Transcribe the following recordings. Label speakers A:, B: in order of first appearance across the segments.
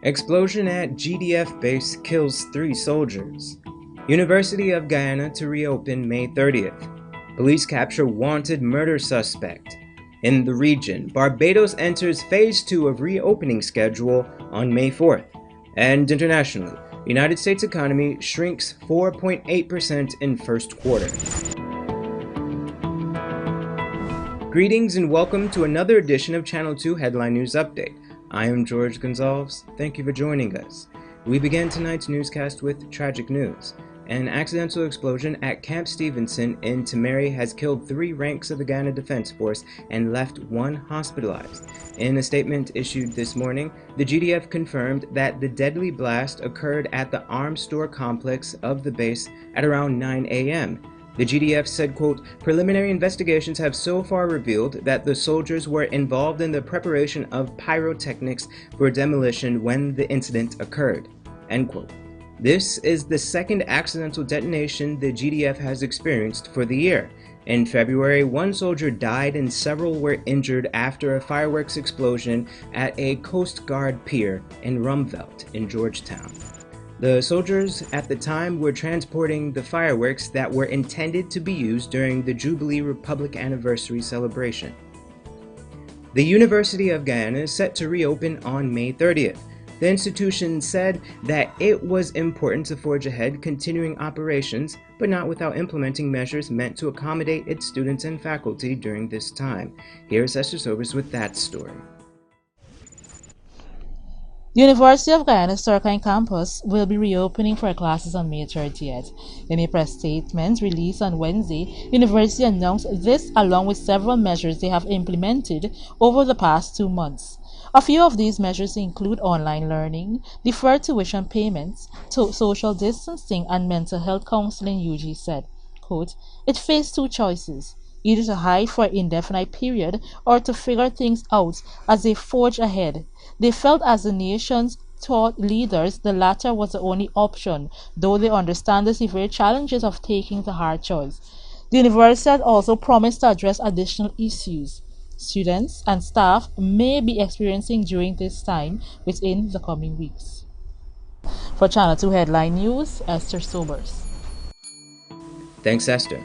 A: Explosion at GDF base kills 3 soldiers. University of Guyana to reopen May 30th. Police capture wanted murder suspect. In the region, Barbados enters phase 2 of reopening schedule on May 4th. And internationally, United States economy shrinks 4.8% in first quarter. Greetings and welcome to another edition of Channel 2 Headline News Update. I am George Gonzalez. Thank you for joining us. We begin tonight's newscast with tragic news. An accidental explosion at Camp Stevenson in Timeri has killed 3 ranks of the Guyana Defense Force and left 1 hospitalized. In a statement issued this morning, the GDF confirmed that the deadly blast occurred at the arms store complex of the base at around 9 a.m. The GDF said, quote, "Preliminary investigations have so far revealed that the soldiers were involved in the preparation of pyrotechnics for demolition when the incident occurred," end quote. This is the second accidental detonation the GDF has experienced for the year. In February, 1 soldier died and several were injured after a fireworks explosion at a Coast Guard pier in Rumvelt in Georgetown. The soldiers at the time were transporting the fireworks that were intended to be used during the Jubilee Republic Anniversary celebration. The University of Guyana is set to reopen on May 30th. The institution said that it was important to forge ahead continuing operations, but not without implementing measures meant to accommodate its students and faculty during this time. Here's Esther Sobers with that story.
B: The University of Guyana's Turkine campus will be reopening for classes on May 30th. In a press statement released on Wednesday, the university announced this along with several measures they have implemented over the past 2 months. A few of these measures include online learning, deferred tuition payments, social distancing, and mental health counseling, UG said. Quote, "It faced 2 choices, either to hide for an indefinite period or to figure things out as they forge ahead. They felt as the nation's thought leaders the latter was the only option, though they understand the severe challenges of taking the hard choice." The university had also promised to address additional issues students and staff may be experiencing during this time within the coming weeks. For Channel 2 Headline News, Esther Sobers.
A: Thanks, Esther.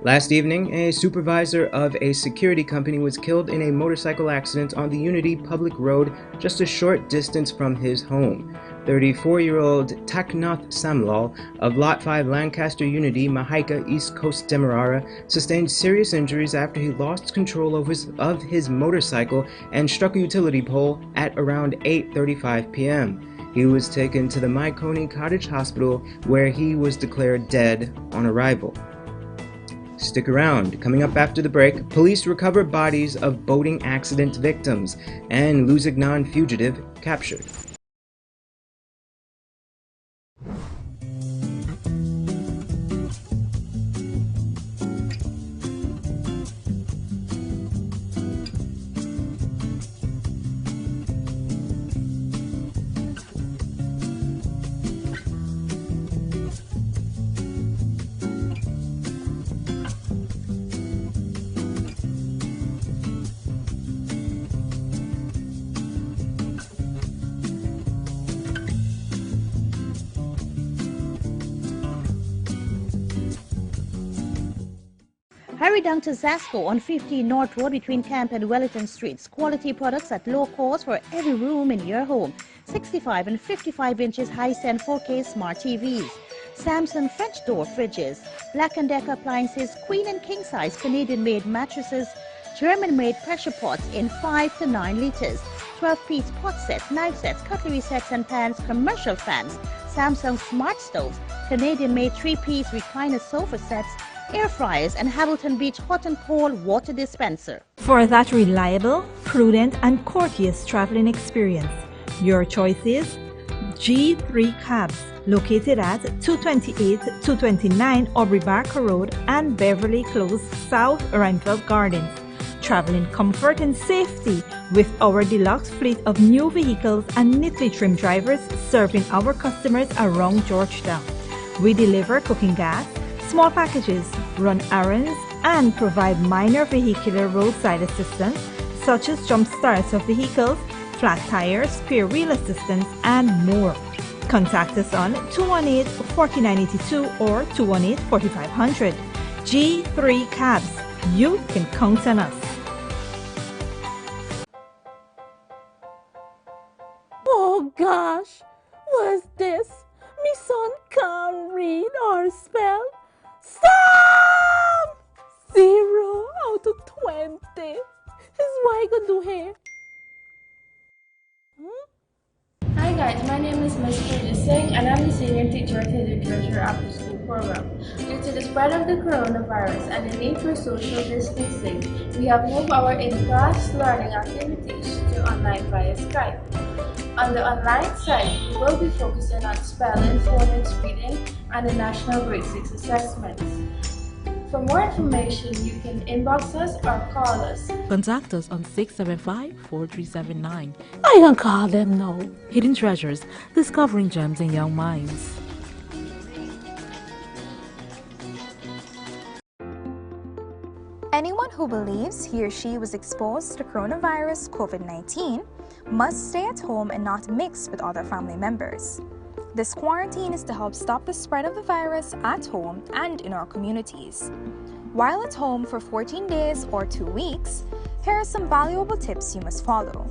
A: Last evening, a supervisor of a security company was killed in a motorcycle accident on the Unity Public Road just a short distance from his home. 34-year-old Taknath Samlal of Lot 5 Lancaster Unity, Mahika, East Coast Demerara, sustained serious injuries after he lost control of his motorcycle and struck a utility pole at around 8:35 p.m. He was taken to the Maikoni Cottage Hospital where he was declared dead on arrival. Stick around. Coming up after the break, police recover bodies of boating accident victims and Luzignan fugitive captured.
C: Hurry down to Zasco on 15 North Road between Camp and Wellington Streets. Quality products at low cost for every room in your home. 65 and 55 inches high-stand 4K smart TVs. Samsung French door fridges. Black & Decker appliances, queen and king size Canadian-made mattresses. German-made pressure pots in 5 to 9 liters. 12-piece pot sets, knife sets, cutlery sets and pans, commercial fans. Samsung smart stoves. Canadian-made 3-piece recliner sofa sets. Air fryers and Hamilton Beach hot and cold water dispenser.
D: For that reliable, prudent and courteous traveling experience, your choice is G3 Cabs, located at 228-229 Aubrey Barker Road and Beverly Close, South Reinfeldt Gardens. Travel in comfort and safety with our deluxe fleet of new vehicles and neatly trimmed drivers serving our customers around Georgetown. We deliver cooking gas, small packages, run errands, and provide minor vehicular roadside assistance such as jump starts of vehicles, flat tires, spare wheel assistance, and more. Contact us on 218-4982 or 218-4500. G3 Cabs. You can count on us.
E: Oh gosh, what's this? Me son can't read or spell. Stop! 0 out of 20. Is what I could do here.
F: Hi guys, my name is Ms. Pooja Singh and I'm the senior teacher at the Treasure After School program. Due to the spread of the coronavirus and the need for social distancing, we have moved our in-class learning activities to online via Skype. On the online side, we will be focusing on spelling, phonics, reading, and the National Grade 6 assessments. For more information, you can inbox us or call us.
B: Contact us on 675-4379.
E: I can call them now.
B: Hidden Treasures, discovering gems in young minds.
G: Anyone who believes he or she was exposed to coronavirus COVID-19 must stay at home and not mix with other family members. This quarantine is to help stop the spread of the virus at home and in our communities. While at home for 14 days or 2 weeks, here are some valuable tips you must follow.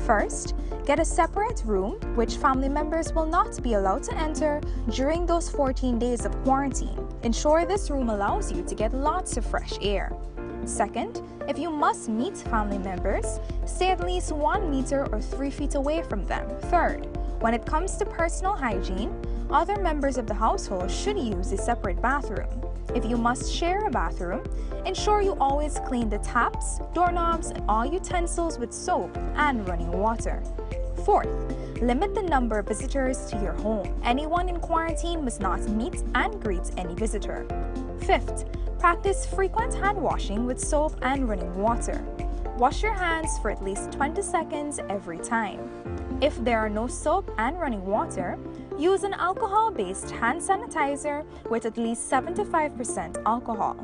G: First, get a separate room which family members will not be allowed to enter during those 14 days of quarantine. Ensure this room allows you to get lots of fresh air. Second, if you must meet family members, stay at least 1 meter or 3 feet away from them. Third, when it comes to personal hygiene, other members of the household should use a separate bathroom. If you must share a bathroom, ensure you always clean the taps, doorknobs, and all utensils with soap and running water. Fourth, limit the number of visitors to your home. Anyone in quarantine must not meet and greet any visitor. Fifth, practice frequent hand washing with soap and running water. Wash your hands for at least 20 seconds every time. If there are no soap and running water, use an alcohol-based hand sanitizer with at least 75% alcohol.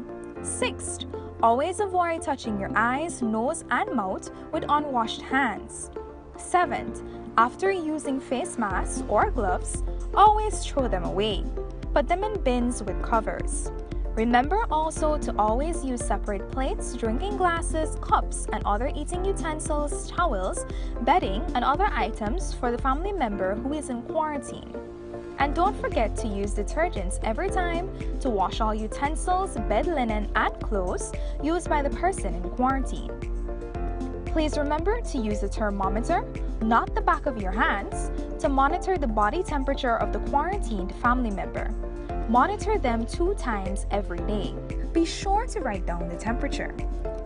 G: Sixth, always avoid touching your eyes, nose, and mouth with unwashed hands. Seventh, after using face masks or gloves, always throw them away. Put them in bins with covers. Remember also to always use separate plates, drinking glasses, cups, and other eating utensils, towels, bedding, and other items for the family member who is in quarantine. And don't forget to use detergents every time to wash all utensils, bed linen, and clothes used by the person in quarantine. Please remember to use the thermometer, not the back of your hands, to monitor the body temperature of the quarantined family member. Monitor them 2 times every day. Be sure to write down the temperature.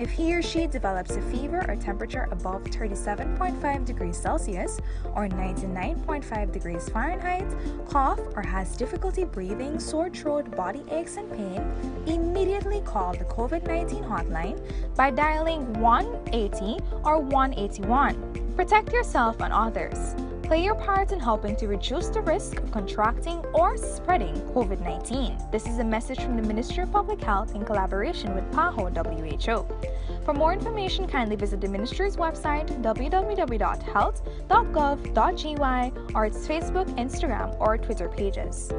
G: If he or she develops a fever or temperature above 37.5 degrees Celsius or 99.5 degrees Fahrenheit, cough or has difficulty breathing, sore throat, body aches and pain, immediately call the COVID-19 hotline by dialing 180 or 181. Protect yourself and others. Play your part in helping to reduce the risk of contracting or spreading COVID-19. This is a message from the Ministry of Public Health in collaboration with PAHO WHO. For more information, kindly visit the Ministry's website www.health.gov.gy or its Facebook, Instagram, or Twitter pages.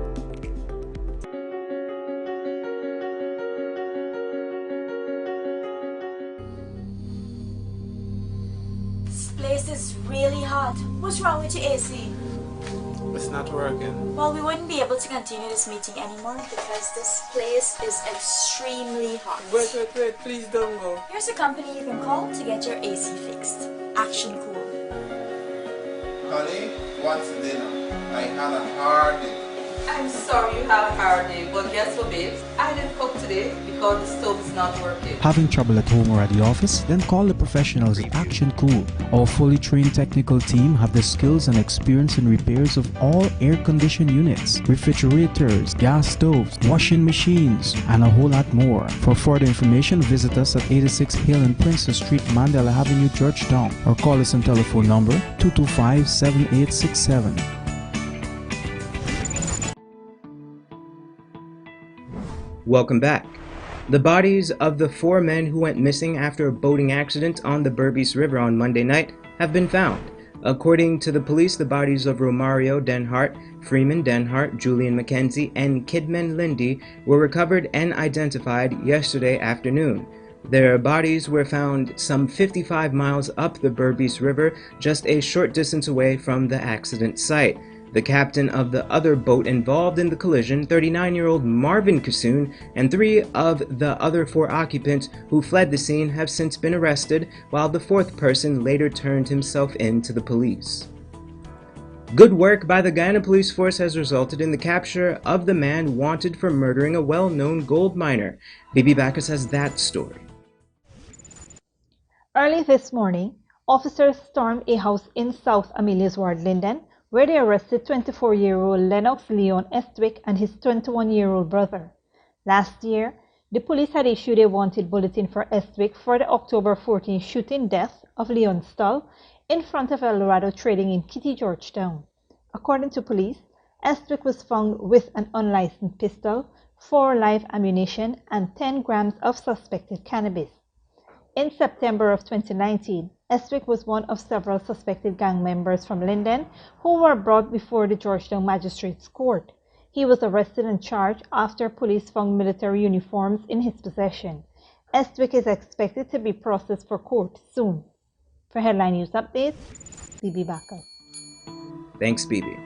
H: This place is really hot. What's wrong with your AC?
I: It's not working.
H: Well, we wouldn't be able to continue this meeting anymore because this place is extremely hot.
I: Wait, please don't go.
H: Here's a company you can call to get your AC fixed. Action Cool.
J: Honey, what's dinner? I had a hard day.
K: I'm sorry you had a hard day, but guess what, babes? I didn't cook today because the stove is not working.
L: Having trouble at home or at the office? Then call the professionals at Action Cool. Our fully trained technical team have the skills and experience in repairs of all air-conditioned units, refrigerators, gas stoves, washing machines, and a whole lot more. For further information, visit us at 86 Hill and Princess Street, Mandela Avenue, Georgetown, or call us on telephone number 225-7867.
A: Welcome back. The bodies of the 4 men who went missing after a boating accident on the Berbice River on Monday night have been found. According to the police, the bodies of Romario Denhart, Freeman Denhart, Julian McKenzie, and Kidman Lindy were recovered and identified yesterday afternoon. Their bodies were found some 55 miles up the Berbice River, just a short distance away from the accident site. The captain of the other boat involved in the collision, 39-year-old Marvin Kassoon, and 3 of the other 4 occupants who fled the scene have since been arrested, while the 4th person later turned himself in to the police. Good work by the Guyana police force has resulted in the capture of the man wanted for murdering a well-known gold miner. Bibi Bacchus has that story.
D: Early this morning, officers stormed a house in South Amelia's Ward, Linden, where they arrested 24-year-old Lennox Leon Estwick and his 21-year-old brother. Last year, the police had issued a wanted bulletin for Estwick for the October 14 shooting death of Leon Stull in front of El Dorado Trading in Kitty, Georgetown. According to police, Estwick was found with an unlicensed pistol, 4 live ammunition, and 10 grams of suspected cannabis. In September of 2019, Estwick was one of several suspected gang members from Linden who were brought before the Georgetown Magistrates Court. He was arrested and charged after police found military uniforms in his possession. Estwick is expected to be processed for court soon. For Headline News Updates, Bibi Bacchus.
A: Thanks, Bibi.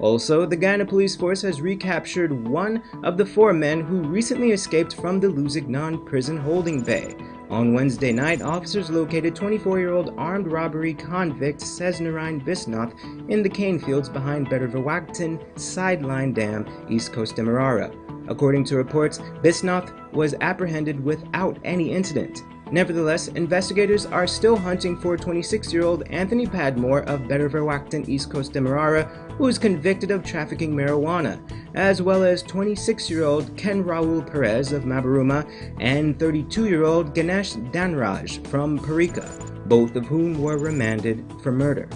A: Also, the Guyana police force has recaptured one of the 4 men who recently escaped from the Luzignan prison holding bay. On Wednesday night, officers located 24-year-old armed robbery convict Cesnarine Bisnoth in the cane fields behind Bettervawagton Sideline Dam, East Coast Demerara. According to reports, Bisnoth was apprehended without any incident. Nevertheless, investigators are still hunting for 26-year-old Anthony Padmore of Bettervawagton, East Coast Demerara, who is convicted of trafficking marijuana, as well as 26-year-old Ken Raul Perez of Mabaruma and 32-year-old Ganesh Danraj from Parika, both of whom were remanded for murder.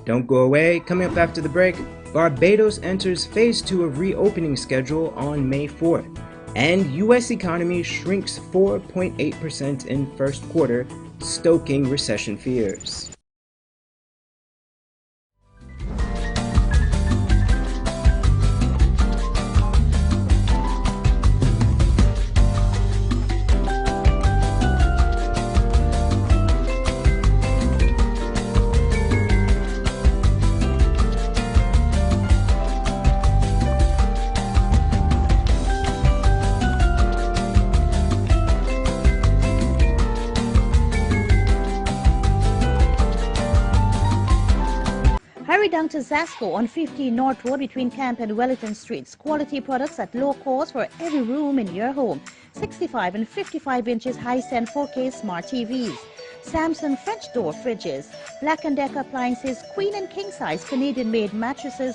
A: Don't go away. Coming up after the break, Barbados enters Phase 2 of reopening schedule on May 4th. And U.S. economy shrinks 4.8% in first quarter, stoking recession fears.
C: Hurry down to Zasco on 15 North Road between Camp and Wellington Streets. Quality products at low cost for every room in your home. 65 and 55 inches high-end 4K smart TVs. Samsung French door fridges. Black & Decker appliances, queen and king size Canadian-made mattresses.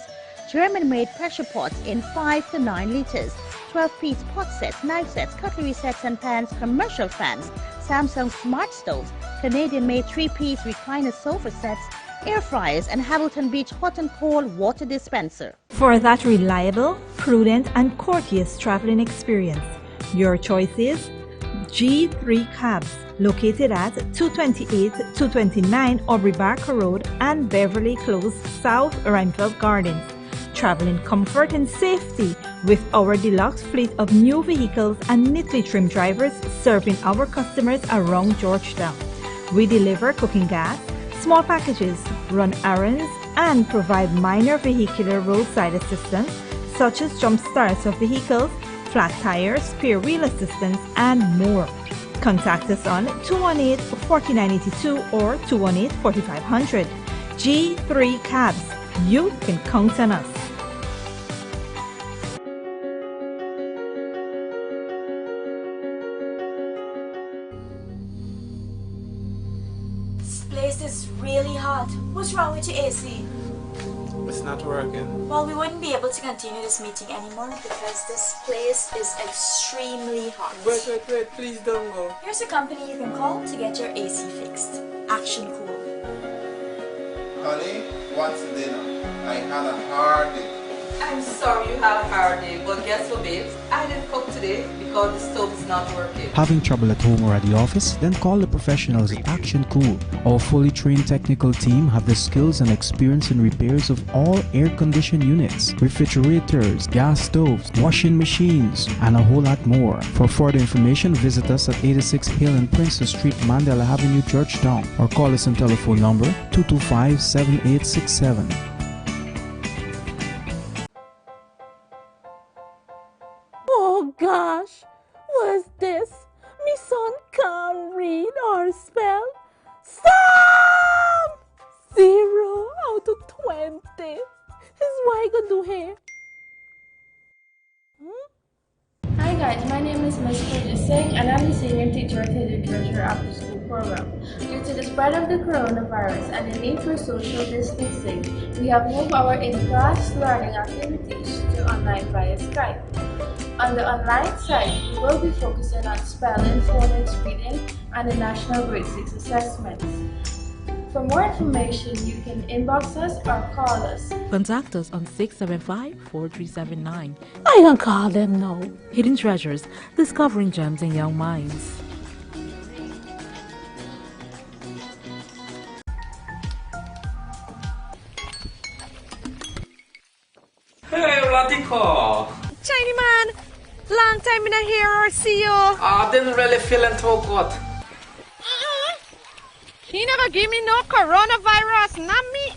C: German-made pressure pots in 5 to 9 liters. 12-piece pot sets, knife sets, cutlery sets and pans, commercial fans. Samsung smart stoves. Canadian-made 3-piece recliner sofa sets. Air fryers and Hamilton Beach hot and cold water dispenser.
D: For that reliable, prudent, and courteous traveling experience, your choice is G3 Cabs, located at 228-229 Aubrey Barker Road and Beverly Close, South Reinfeld Gardens. Travel in comfort and safety with our deluxe fleet of new vehicles and neatly trimmed drivers serving our customers around Georgetown. We deliver cooking gas, small packages, run errands, and provide minor vehicular roadside assistance such as jump starts of vehicles, flat tires, spare wheel assistance, and more. Contact us on 218-4982 or 218-4500. G3 Cabs. You can count on us.
H: Place is really hot. What's wrong with your AC?
I: It's not working.
H: Well, we wouldn't be able to continue this meeting anymore because this place is extremely hot.
I: Wait, please don't go.
H: Here's a company you can call to get your AC fixed. Action Cool.
J: Honey, what's dinner? I had a hard day.
K: I'm sorry you had a hard day, but guess what, babes? I didn't cook today because the stove is not working.
L: Having trouble at home or at the office? Then call the professionals at Action Cool. Our fully trained technical team have the skills and experience in repairs of all air-conditioned units, refrigerators, gas stoves, washing machines, and a whole lot more. For further information, visit us at 86 Hill and Princess Street, Mandela Avenue, Georgetown, or call us on telephone number 225-7867.
E: Oh gosh, what's this? Me son can't read or spell. Stop! 0 out of 20. Is what I gonna do here?
F: Hi guys, my name is Ms. Singh and I'm the senior teacher at the Literature After School program. Due to the spread of the coronavirus and the need for social distancing, we have moved our in-class learning activities to online via Skype. On the online side, we will be focusing on spelling, phonics, reading, and the National Grade 6 assessments. For more information, you can inbox us or call us.
B: Contact us on 675-4379.
E: I can call them now.
B: Hidden Treasures, discovering gems in young minds.
M: Hey, Radhika.
N: Chiny man, long time in a hear or see you.
M: I didn't really feeling too good.
N: He never give me no coronavirus, not me.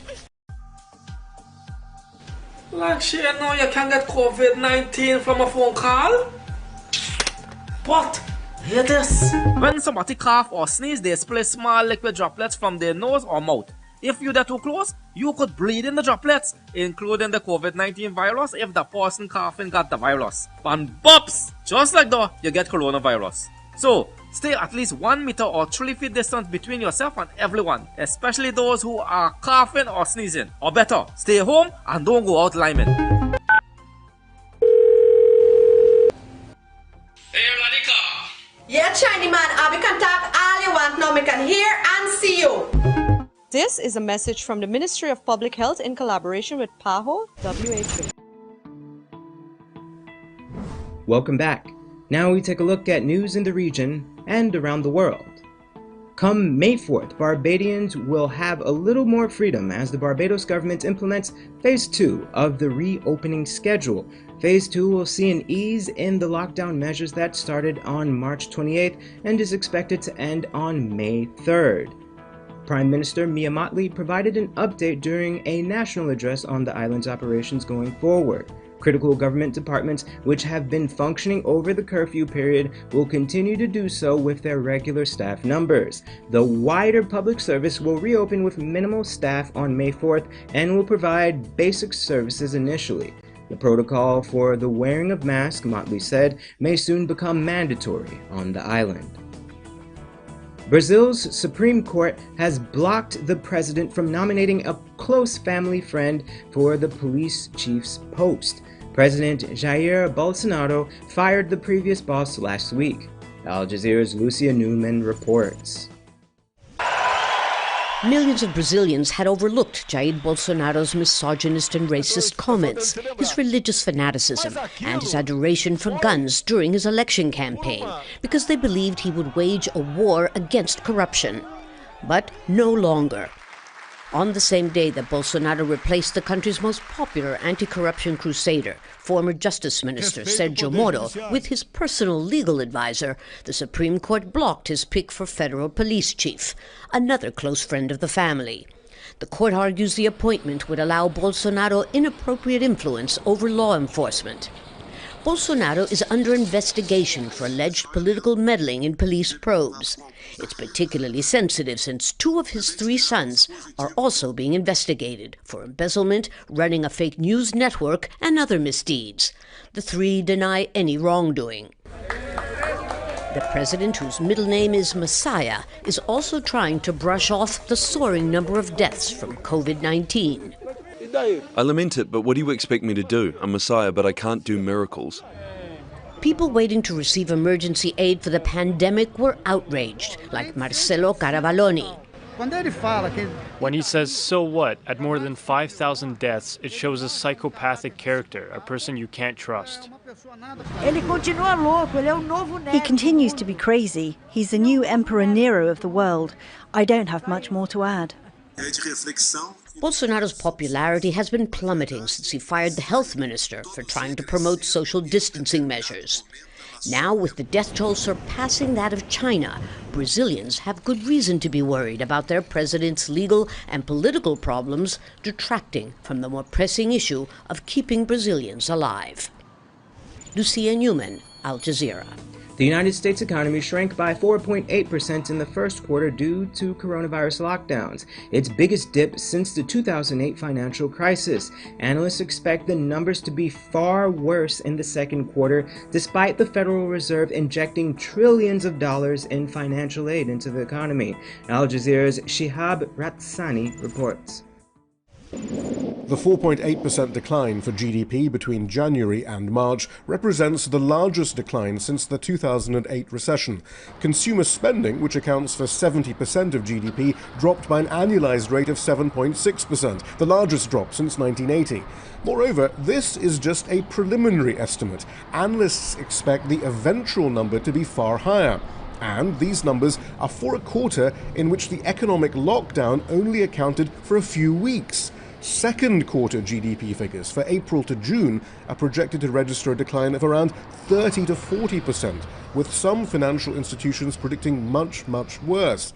M: Like she know you can get COVID-19 from a phone call? What? Hear this. When somebody cough or sneeze, they spray small liquid droplets from their nose or mouth. If you're too close, you could breathe in the droplets, including the COVID-19 virus if the person coughing got the virus. And bops! Just like that, you get coronavirus. So, stay at least 1 meter or 3 feet distance between yourself and everyone, especially those who are coughing or sneezing. Or better, stay home and don't go out liming.
N: Hey, Radhika. Yeah, Chiny man, I can talk all you want now. I can hear and see you. This is a message from the Ministry of Public Health in collaboration with PAHO WHO.
A: Welcome back. Now we take a look at news in the region and around the world. Come May 4th, Barbadians will have a little more freedom as the Barbados government implements Phase 2 of the reopening schedule. Phase 2 will see an ease in the lockdown measures that started on March 28th and is expected to end on May 3rd. Prime Minister Mia Mottley provided an update during a national address on the island's operations going forward. Critical government departments, which have been functioning over the curfew period, will continue to do so with their regular staff numbers. The wider public service will reopen with minimal staff on May 4th and will provide basic services initially. The protocol for the wearing of masks, Motley said, may soon become mandatory on the island. Brazil's Supreme Court has blocked the president from nominating a close family friend for the police chief's post. President Jair Bolsonaro fired the previous boss last week. Al Jazeera's Lucia Newman reports.
O: Millions of Brazilians had overlooked Jair Bolsonaro's misogynist and racist comments, his religious fanaticism, and his adoration for guns during his election campaign, because they believed he would wage a war against corruption. But no longer. On the same day that Bolsonaro replaced the country's most popular anti-corruption crusader, former Justice Minister Sergio Moro, with his personal legal advisor, the Supreme Court blocked his pick for federal police chief, another close friend of the family. The court argues the appointment would allow Bolsonaro inappropriate influence over law enforcement. Bolsonaro is under investigation for alleged political meddling in police probes. It's particularly sensitive since 2 of his 3 sons are also being investigated for embezzlement, running a fake news network, and other misdeeds. The 3 deny any wrongdoing. The president, whose middle name is Messiah, is also trying to brush off the soaring number of deaths from COVID-19.
P: I lament it, but what do you expect me to do? I'm Messiah, but I can't do miracles.
O: People waiting to receive emergency aid for the pandemic were outraged, like Marcelo Caravaloni.
Q: When he says, "So what?" at more than 5,000 deaths, it shows a psychopathic character, a person you can't trust.
R: He continues to be crazy. He's the new Emperor Nero of the world. I don't have much more to add.
O: Bolsonaro's popularity has been plummeting since he fired the health minister for trying to promote social distancing measures. Now, with the death toll surpassing that of China, Brazilians have good reason to be worried about their president's legal and political problems detracting from the more pressing issue of keeping Brazilians alive. Lucia Newman, Al Jazeera.
A: The United States economy shrank by 4.8% in the first quarter due to coronavirus lockdowns, its biggest dip since the 2008 financial crisis. Analysts expect the numbers to be far worse in the second quarter, despite the Federal Reserve injecting trillions of dollars in financial aid into the economy. Al Jazeera's Shihab Ratsani reports.
S: The 4.8% decline for GDP between January and March represents the largest decline since the 2008 recession. Consumer spending, which accounts for 70% of GDP, dropped by an annualized rate of 7.6%, the largest drop since 1980. Moreover, this is just a preliminary estimate. Analysts expect the eventual number to be far higher. And these numbers are for a quarter in which the economic lockdown only accounted for a few weeks. Second quarter GDP figures for April to June are projected to register a decline of around 30 to 40%, with some financial institutions predicting much, much worse.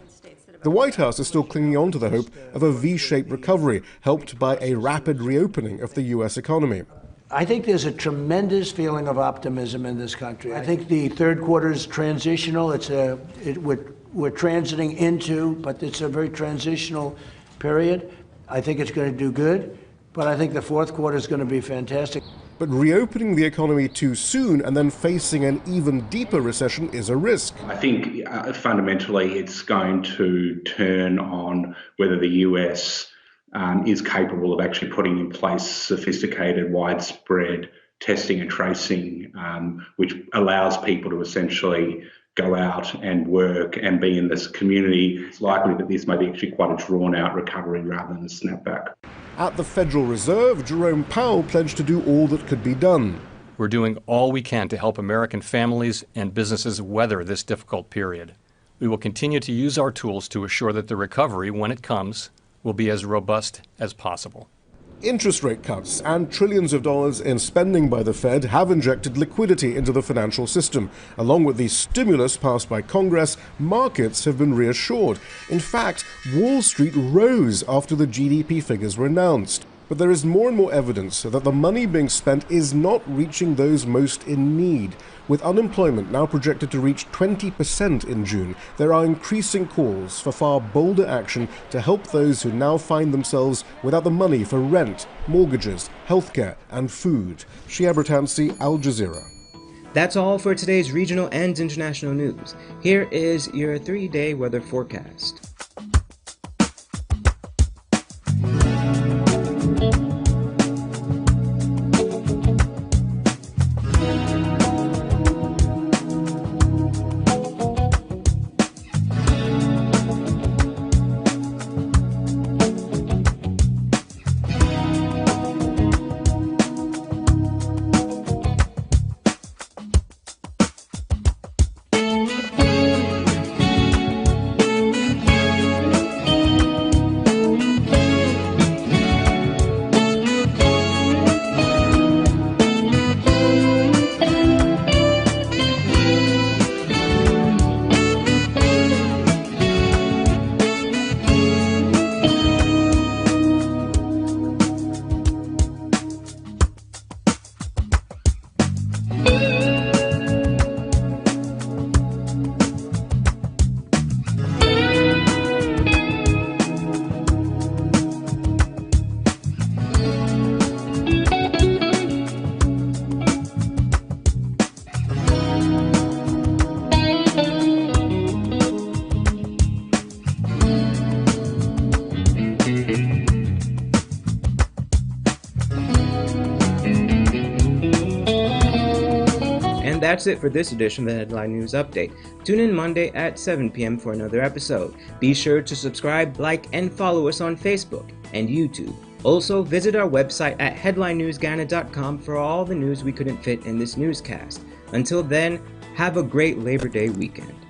S: The White House is still clinging on to the hope of a V-shaped recovery, helped by a rapid reopening of the U.S. economy.
T: I think there's a tremendous feeling of optimism in this country. I think the third quarter is transitional. We're transiting into, but it's a very transitional period. I think it's going to do good, but I think the fourth quarter is going to be fantastic.
S: But reopening the economy too soon and then facing an even deeper recession is a risk.
U: I think fundamentally it's going to turn on whether the US is capable of actually putting in place sophisticated, widespread testing and tracing, which allows people to essentially go out and work and be in this community. It's likely that this may be actually quite a drawn-out recovery rather than a snapback.
S: At the Federal Reserve, Jerome Powell pledged to do all that could be done.
Q: We're doing all we can to help American families and businesses weather this difficult period. We will continue to use our tools to assure that the recovery, when it comes, will be as robust as possible.
S: Interest rate cuts and trillions of dollars in spending by the Fed have injected liquidity into the financial system. Along with the stimulus passed by Congress, markets have been reassured. In fact, Wall Street rose after the GDP figures were announced. But there is more and more evidence that the money being spent is not reaching those most in need. With unemployment now projected to reach 20% in June, there are increasing calls for far bolder action to help those who now find themselves without the money for rent, mortgages, healthcare, and food. Shihab Ratansi, Al Jazeera.
A: That's all for today's regional and international news. Here is your 3-day weather forecast. That's it for this edition of the Headline News Update. Tune in Monday at 7 p.m. for another episode. Be sure to subscribe, like, and follow us on Facebook and YouTube. Also, visit our website at headlinenewsguyana.com for all the news we couldn't fit in this newscast. Until then, have a great Labor Day weekend.